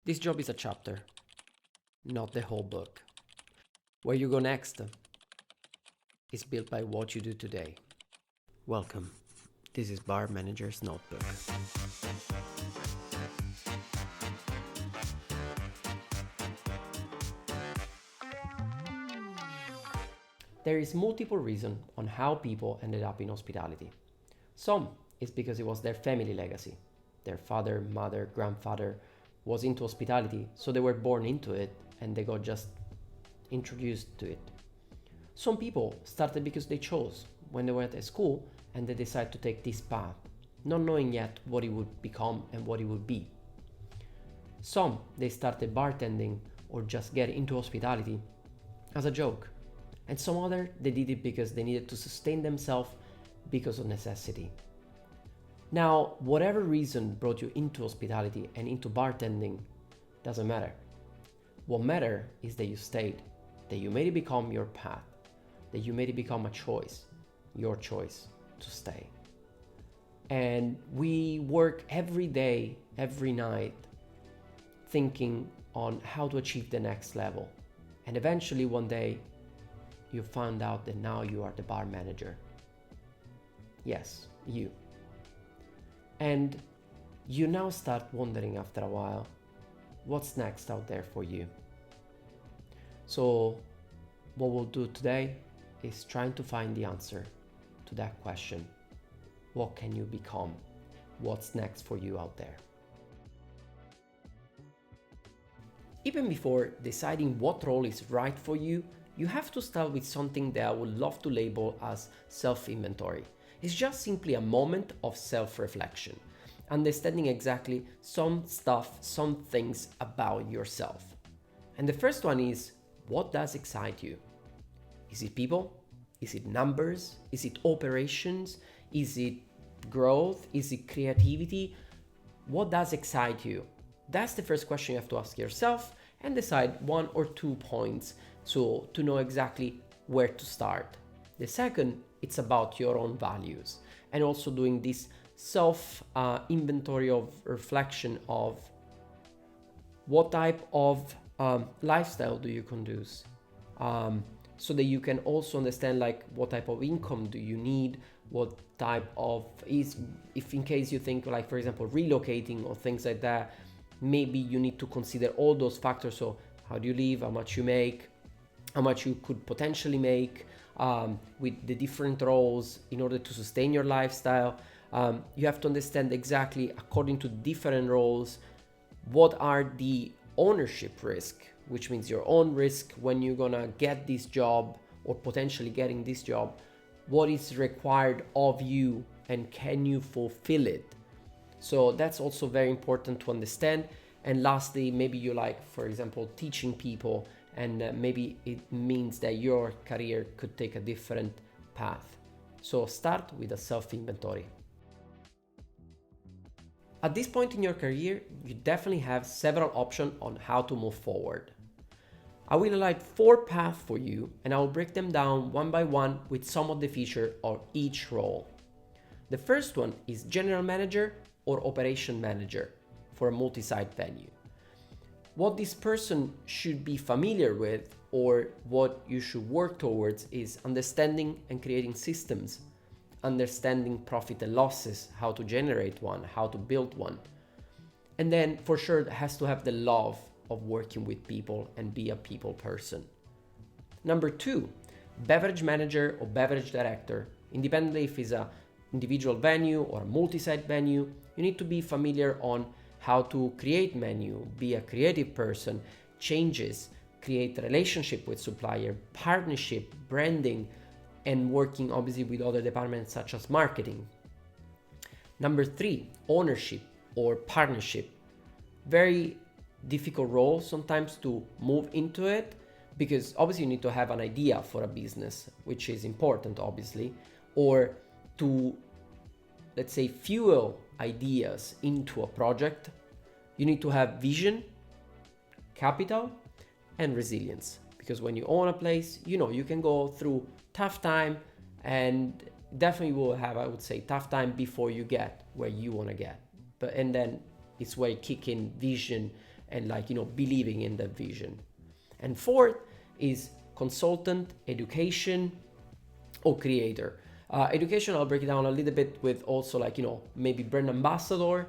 This job is a chapter, not the whole book. Where you go next is built by what you do today. Welcome. This is Bar Manager's Notebook. There is multiple reasons on how people ended up in hospitality. Some is because it was their family legacy. Their father, mother, grandfather was into hospitality, so they were born into it and they got just introduced to it. Some people started because they chose when they were at school and they decided to take this path, not knowing yet what it would become and what it would be. Some, they started bartending or just get into hospitality as a joke. And some other, they did it because they needed to sustain themselves because of necessity. Now, whatever reason brought you into hospitality and into bartending doesn't matter. What matters is that you stayed, that you made it become your path, that you made it become a choice, your choice to stay. And we work every day, every night, thinking on how to achieve the next level. And eventually one day, you found out that now you are the bar manager. Yes, you. And you now start wondering after a while, what's next out there for you? So what we'll do today is trying to find the answer to that question. What can you become? What's next for you out there? Even before deciding what role is right for you, you have to start with something that I would love to label as self-inventory. It's just simply a moment of self-reflection, understanding exactly some things about yourself. And the first one is, what does excite you? Is it people? Is it numbers? Is it operations? Is it growth? Is it creativity? What does excite you? That's the first question you have to ask yourself and decide 1 or 2 points so to know exactly where to start. The second, it's about your own values and also doing this self inventory of reflection of what type of lifestyle do you conduce, so that you can also understand like what type of income do you need, what type of if in case you think like for example relocating or things like that, maybe you need to consider all those factors. So how do you live, how much you make, how much you could potentially make with the different roles in order to sustain your lifestyle. You have to understand exactly according to different roles what are the ownership risk, which means your own risk when you're gonna get this job or potentially getting this job, what is required of you and can you fulfill it. So that's also very important to understand. And lastly, maybe you like, for example, teaching people, and maybe it means that your career could take a different path. So start with a self-inventory. At this point in your career, you definitely have several options on how to move forward. I will highlight 4 paths for you and I will break them down one by one with some of the features of each role. The first one is general manager or operation manager for a multi-site venue. What this person should be familiar with or what you should work towards is understanding and creating systems, understanding profit and losses, how to generate one, how to build one. And then for sure it has to have the love of working with people and be a people person. Number 2, beverage manager or beverage director. Independently if it's a individual venue or a multi-site venue, you need to be familiar on how to create menu, be a creative person, changes, create relationship with supplier, partnership, branding, and working obviously with other departments such as marketing. Number 3, ownership or partnership. Very difficult role sometimes to move into it because obviously you need to have an idea for a business, which is important obviously, or to, let's say, fuel ideas into a project. You need to have vision, capital, and resilience. Because when you own a place, you know, you can go through tough time and definitely will have, I would say, tough time before you get where you want to get. And then it's where you kick in vision and believing in the vision. And fourth is consultant, education, or creator. Education, I'll break it down a little bit with also maybe brand ambassador.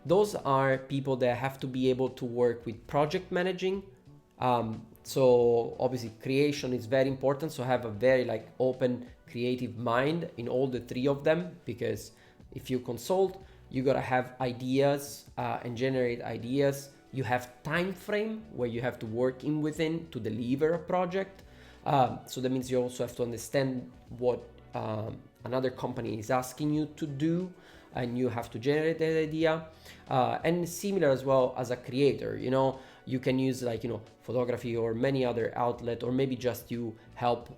Those are people that have to be able to work with project managing. So obviously creation is very important. So have a very open creative mind in all the three of them, because if you consult, you gotta have ideas and generate ideas. You have time frame where you have to work in within to deliver a project. So that means you also have to understand what another company is asking you to do, and you have to generate that idea. And similar as well as a creator, you can use photography or many other outlet, or maybe just you help,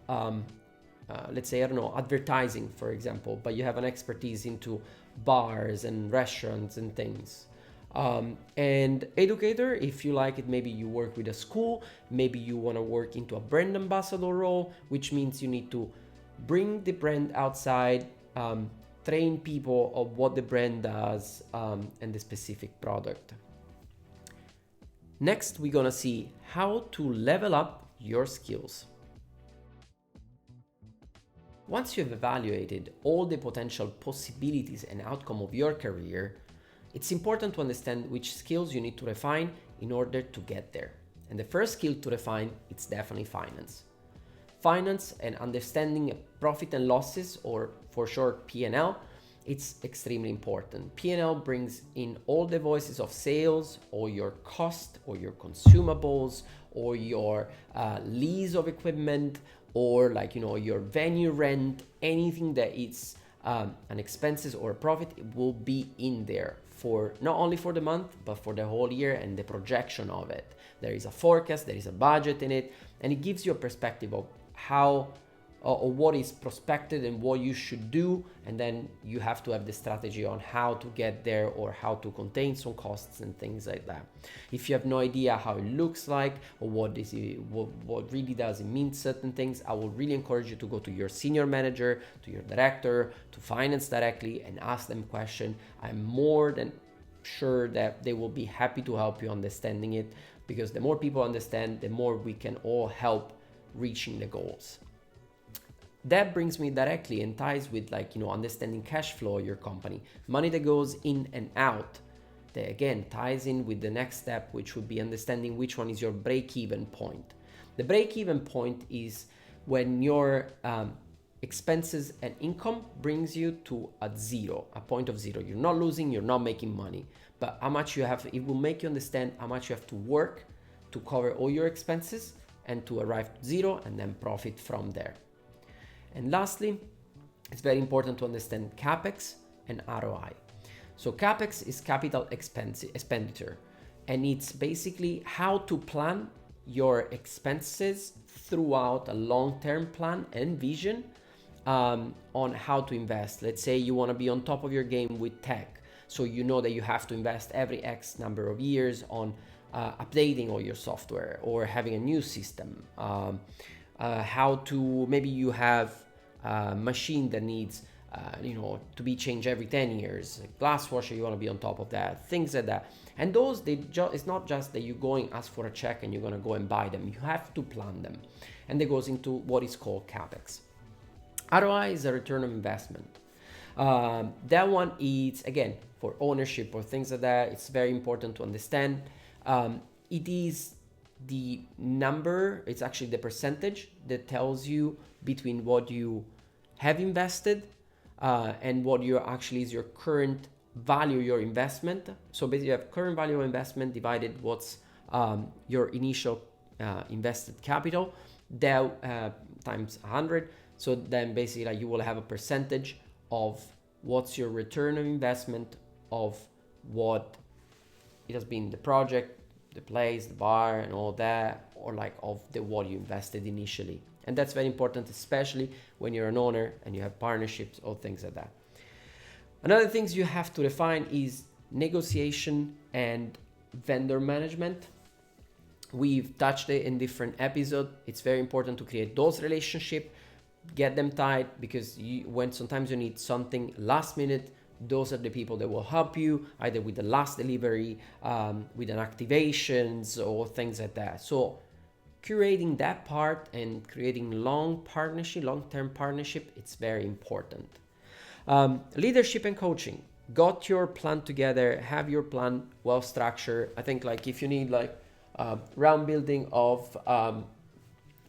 let's say, advertising, for example, but you have an expertise into bars and restaurants and things. And educator, if you like it, maybe you work with a school, maybe you want to work into a brand ambassador role, which means you need to bring the brand outside, train people of what the brand does, and the specific product. Next, we're gonna see how to level up your skills. Once you've evaluated all the potential possibilities and outcome of your career, it's important to understand which skills you need to refine in order to get there. And the first skill to refine, it's definitely finance. Finance and understanding profit and losses, or for short P&L, it's extremely important. P&L brings in all the voices of sales, or your cost, or your consumables, or your lease of equipment, or your venue rent. Anything that is an expenses or a profit, it will be in there for not only for the month, but for the whole year and the projection of it. There is a forecast, there is a budget in it, and it gives you a perspective of how or what is prospected and what you should do, and then you have to have the strategy on how to get there or how to contain some costs and things like that. If you have no idea how it looks like or what really does it mean certain things, I would really encourage you to go to your senior manager, to your director, to finance directly, and ask them questions. I'm more than sure that they will be happy to help you understanding it, because the more people understand, the more we can all help reaching the goals. That brings me directly and ties with understanding cash flow of your company, money that goes in and out. That again ties in with the next step, which would be understanding which one is your break-even point. The break-even point is when your expenses and income brings you to a point of zero. You're not losing, you're not making money, but how much you have, it will make you understand how much you have to work to cover all your expenses and to arrive to zero and then profit from there. And lastly, it's very important to understand CapEx and ROI. So CapEx is capital expenditure, and it's basically how to plan your expenses throughout a long-term plan and vision on how to invest. Let's say you want to be on top of your game with tech, so you know that you have to invest every X number of years on updating all your software or having a new system. How to, maybe you have a machine that needs to be changed every 10 years, a glass washer, you want to be on top of that, things like that. And those, it's not just that you go and ask for a check and you're going to go and buy them. You have to plan them. And that goes into what is called CapEx. ROI is a return on investment. That one is, again, for ownership or things like that, it's very important to understand. It is the number, it's actually the percentage that tells you between what you have invested and what your actually is your current value, your investment. So basically you have current value of investment divided what's your initial invested capital, that times 100. So then basically you will have a percentage of what's your return on investment of what it has been, the project, the place, the bar, and all that, or of the what you invested initially. And that's very important, especially when you're an owner and you have partnerships or things like that. Another things you have to refine is negotiation and vendor management. We've touched it in different episodes. It's very important to create those relationships, get them tight, because when sometimes you need something last minute, those are the people that will help you either with the last delivery, with an activations or things like that. So curating that part and creating long-term partnership, it's very important. Leadership and coaching. Got your plan together, have your plan well structured. I think like if you need like round building of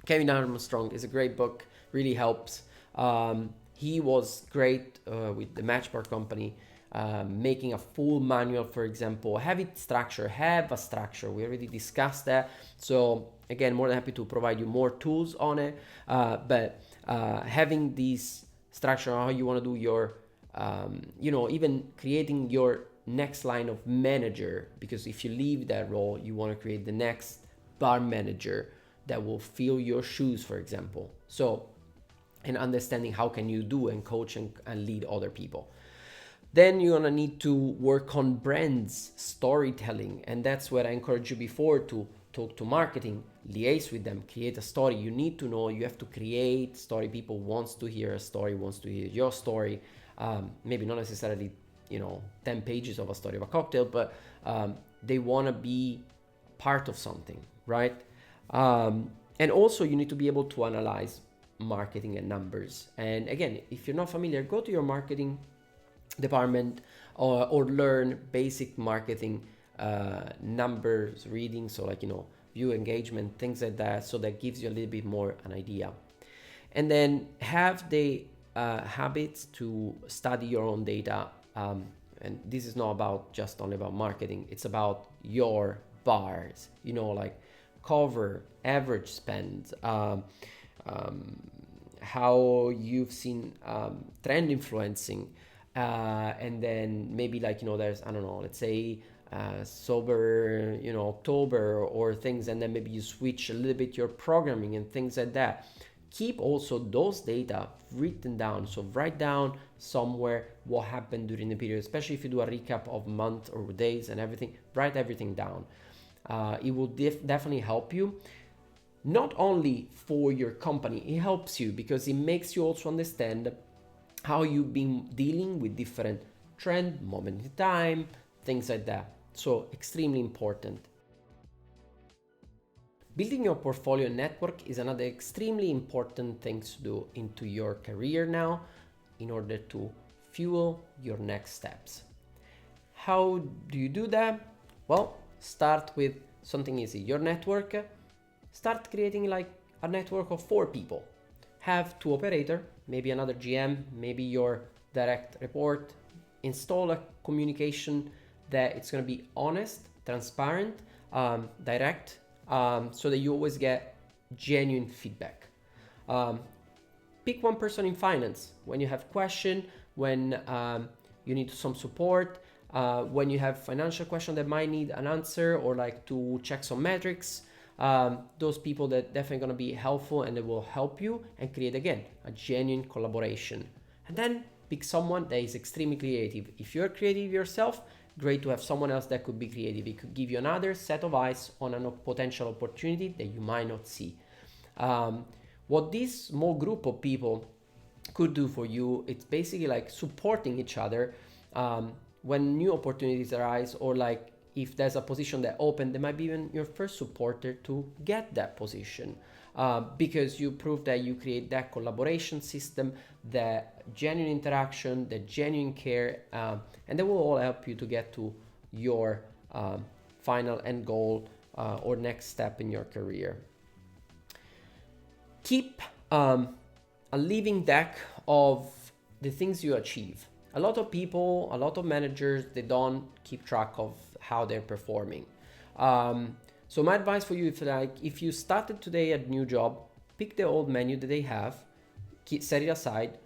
Kevin Armstrong is a great book, really helps. He was great with the Matchbar company, making a full manual, for example. Have a structure. We already discussed that. So again, more than happy to provide you more tools on it. But having this structure on how you want to do your, even creating your next line of manager, because if you leave that role, you want to create the next bar manager that will fill your shoes, for example. So, and understanding how can you do and coach and lead other people. Then you're gonna need to work on brands, storytelling, and that's what I encouraged you before to talk to marketing, liaise with them, create a story. You need to know, you have to create story. People wants to hear a story, wants to hear your story. Maybe not necessarily, 10 pages of a story of a cocktail, but they wanna be part of something, right? And also you need to be able to analyze marketing and numbers. And again, if you're not familiar, go to your marketing department or learn basic marketing numbers reading, so like view engagement, things like that, so that gives you a little bit more an idea. And then have the habits to study your own data, and this is not about just only about marketing, it's about your bars, like cover, average spend, how you've seen trend influencing, and then maybe there's, I don't know, let's say sober, October or things, and then maybe you switch a little bit your programming and things like that. Keep also those data written down. So write down somewhere what happened during the period, especially if you do a recap of month or days and everything, write everything down. It will definitely help you. Not only for your company, it helps you because it makes you also understand how you've been dealing with different trend, moment in time, things like that. So extremely important. Building your portfolio network is another extremely important thing to do into your career now in order to fuel your next steps. How do you do that? Well, start with something easy. Your network. Start creating like a network of 4 people. Have 2 operators, maybe another GM, maybe your direct report. Install a communication that it's going to be honest, transparent, direct, so that you always get genuine feedback. Pick one person in finance when you have question, when you need some support, when you have financial question that might need an answer or like to check some metrics. Those people that definitely going to be helpful and they will help you and create again a genuine collaboration. And then pick someone that is extremely creative. If you're creative yourself, great to have someone else that could be creative. It could give you another set of eyes on a potential opportunity that you might not see. What this small group of people could do for you, it's basically like supporting each other when new opportunities arise, or like if there's a position that open, they might be even your first supporter to get that position, because you prove that you create that collaboration system, that genuine interaction, the genuine care, and that will all help you to get to your final end goal or next step in your career. Keep a living deck of the things you achieve. A lot of people, a lot of managers, they keep track of how they're performing. So my advice for you, if you started today a new job, pick the old menu that they have, set it aside,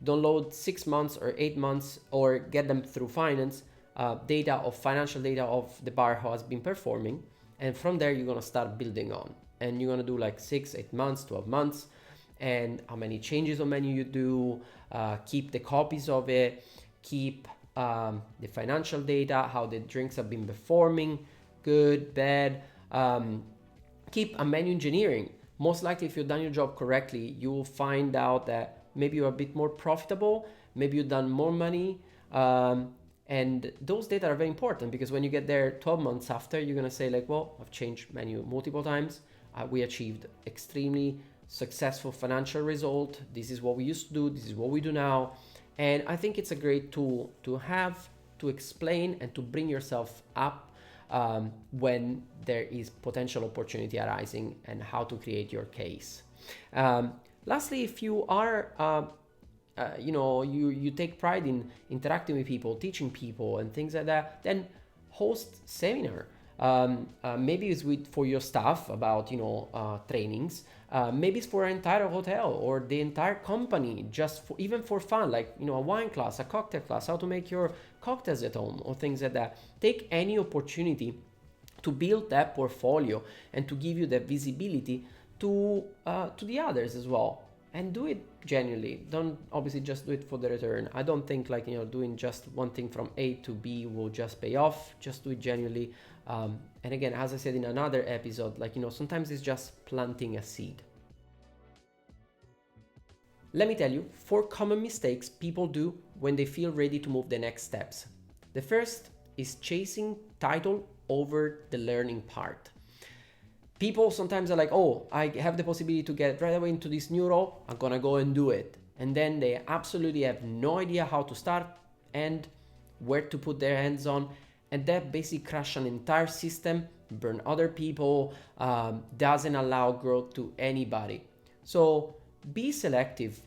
download 6 months or 8 months, or get them through finance, financial data of the bar how has been performing. And from there, you're gonna start building on. And you're gonna do like 6, 8 months, 12 months, and how many changes on menu you do, keep the copies of it, keep the financial data, how the drinks have been performing, good, bad. Keep a menu engineering. Most likely, if you've done your job correctly, you will find out that maybe you're a bit more profitable, maybe you've done more money, And those data are very important because when you get there 12 months after, you're going to say like, well, I've changed menu multiple times. We achieved extremely successful financial result. This is what we used to do. This is what we do now. And I think it's a great tool to have to explain and to bring yourself up when there is potential opportunity arising and how to create your case. Lastly, if you are you take pride in interacting with people, teaching people and things like that, then host seminar. Maybe it's for your staff about trainings. Maybe it's for an entire hotel or the entire company, just even for fun, like a wine class, a cocktail class, how to make your cocktails at home or things like that. Take any opportunity to build that portfolio and to give you that visibility to the others as well. And do it genuinely. Don't obviously just do it for the return. I don't think doing just one thing from A to B will just pay off. Just do it genuinely. And again, as I said in another episode, sometimes it's just planting a seed. Let me tell you 4 common mistakes people do when they feel ready to move the next steps. The first is chasing title over the learning part. People sometimes are like, oh, I have the possibility to get right away into this new role, I'm gonna go and do it. And then they absolutely have no idea how to start and where to put their hands on. And that basically crash an entire system, burn other people, doesn't allow growth to anybody. So be selective,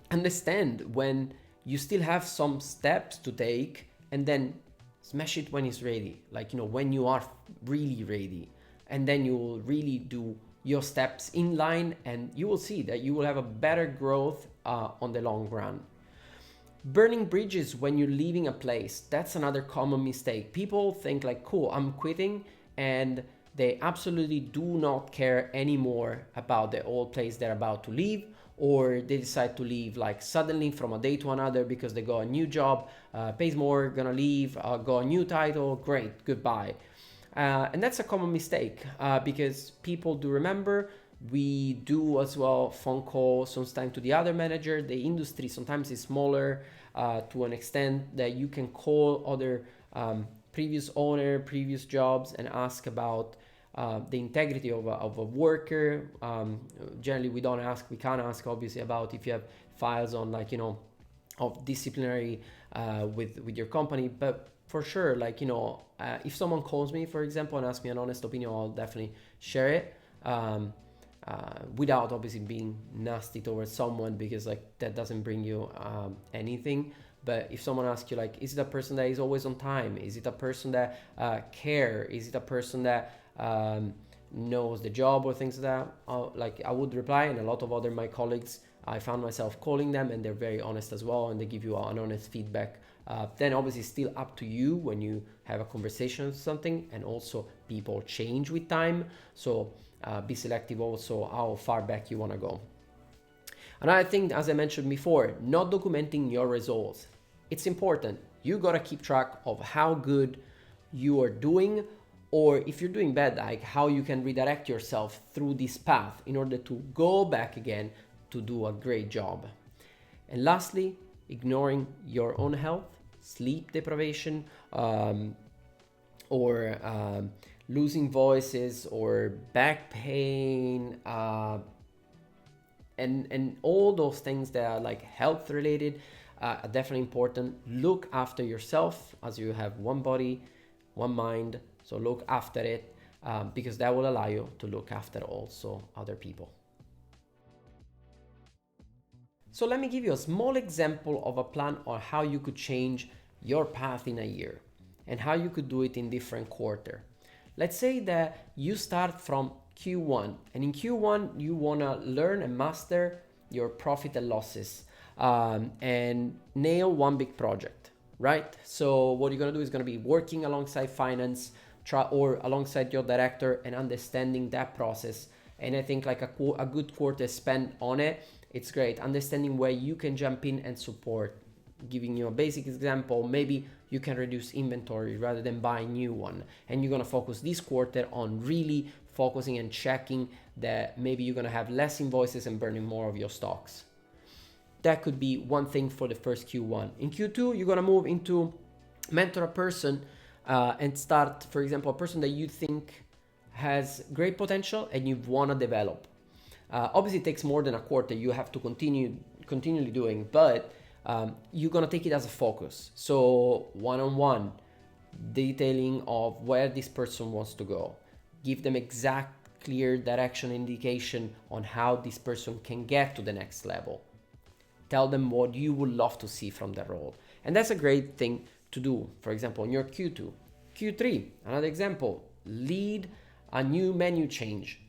understand when you still have some steps to take, and then smash it when it's ready, when you are really ready. And then you will really do your steps in line, and you will see that you will have a better growth on the long run. Burning bridges when you're leaving a place, that's another common mistake. People think cool, I'm quitting, and they absolutely do not care anymore about the old place they're about to leave, or they decide to leave suddenly from a day to another because they got a new job, pays more, gonna leave, got a new title, great, goodbye. And that's a common mistake because people do remember. We do as well phone calls sometimes to the other manager. The industry sometimes is smaller to an extent that you can call other previous owner, previous jobs, and ask about the integrity of a worker. Generally, we can't ask obviously about if you have files on of disciplinary with your company, but for sure, if someone calls me, for example, and asks me an honest opinion, I'll definitely share it. Without obviously being nasty towards someone, because that doesn't bring you anything. But if someone asks you is it a person that is always on time? Is it a person that care? Is it a person that knows the job or things like that? I would reply, and a lot of other my colleagues, I found myself calling them, and they're very honest as well, and they give you an honest feedback. Then obviously it's still up to you when you have a conversation or something, and also people change with time. So be selective also how far back you want to go. Another thing, as I mentioned before, not documenting your results. It's important. You got to keep track of how good you are doing, or if you're doing bad, how you can redirect yourself through this path in order to go back again to do a great job. And lastly, ignoring your own health, sleep deprivation, or losing voices or back pain, and all those things that are health related are definitely important. Look after yourself, as you have one body, one mind, so look after it, because that will allow you to look after also other people. So let me give you a small example of a plan on how you could change your path in a year and how you could do it in different quarters. Let's say that you start from Q1, and in Q1 you want to learn and master your profit and losses and nail one big project, right? So what you're going to do is going to be working alongside finance or alongside your director and understanding that process. And I think a good quarter spent on it, it's great. Understanding where you can jump in and support. Giving you a basic example, maybe you can reduce inventory rather than buy a new one, and you're going to focus this quarter on really focusing and checking that maybe you're going to have less invoices and burning more of your stocks. that could be one thing for the first Q1. In Q2, you're gonna move into mentor a person and start, for example, a person that you think has great potential and you want to develop. Obviously, it takes more than a quarter. You have to continually doing, but you're gonna take it as a focus. So one-on-one detailing of where this person wants to go. Give them exact, clear direction indication on how this person can get to the next level. Tell them what you would love to see from the role. And that's a great thing to do. For example, in your Q2. Q3, another example, lead a new menu change.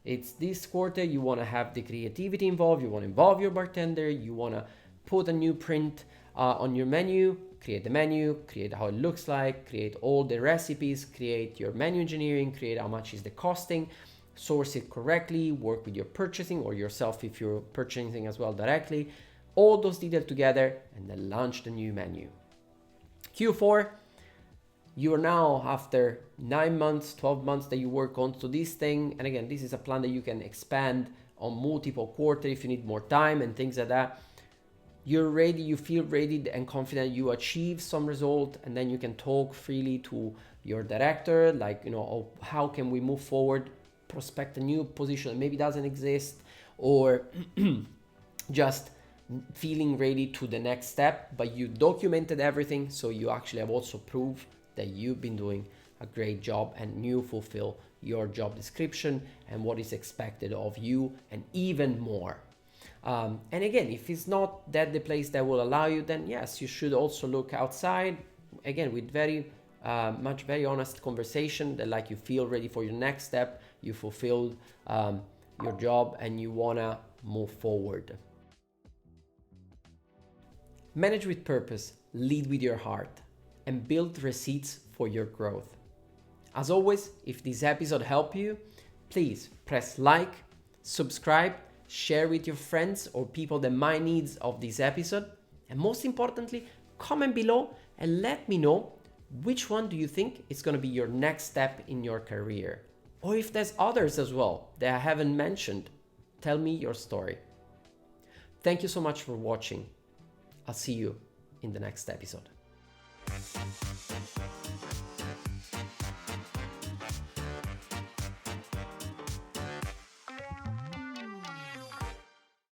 It's this quarter, you want to have the creativity involved, you want to involve your bartender, you want to put a new print on your menu, create the menu, create how it looks like, create all the recipes, create your menu engineering, create how much is the costing, source it correctly, work with your purchasing or yourself if you're purchasing as well directly, all those details together, and then launch the new menu. Q4, you are now after 9 months, 12 months that you work on to this thing. And again, this is a plan that you can expand on multiple quarters if you need more time and things like that. You're ready, you feel ready and confident, you achieve some result, and then you can talk freely to your director, like, oh, how can we move forward, prospect a new position that maybe doesn't exist, or just feeling ready to the next step, but you documented everything, so you actually have also proof that you've been doing a great job and you fulfill your job description and what is expected of you and even more. And again, if it's not that the place that will allow you, then yes, you should also look outside, again, with very honest conversation that like you feel ready for your next step, you fulfilled your job and you wanna move forward. Manage with purpose, lead with your heart, and build receipts for your growth. As always, if this episode helped you, please press like, subscribe, share with your friends or people that might need of this episode, and most importantly, comment below and let me know which one do you think is going to be your next step in your career. Or if there's others as well that I haven't mentioned, tell me your story. Thank you so much for watching. I'll see you in the next episode.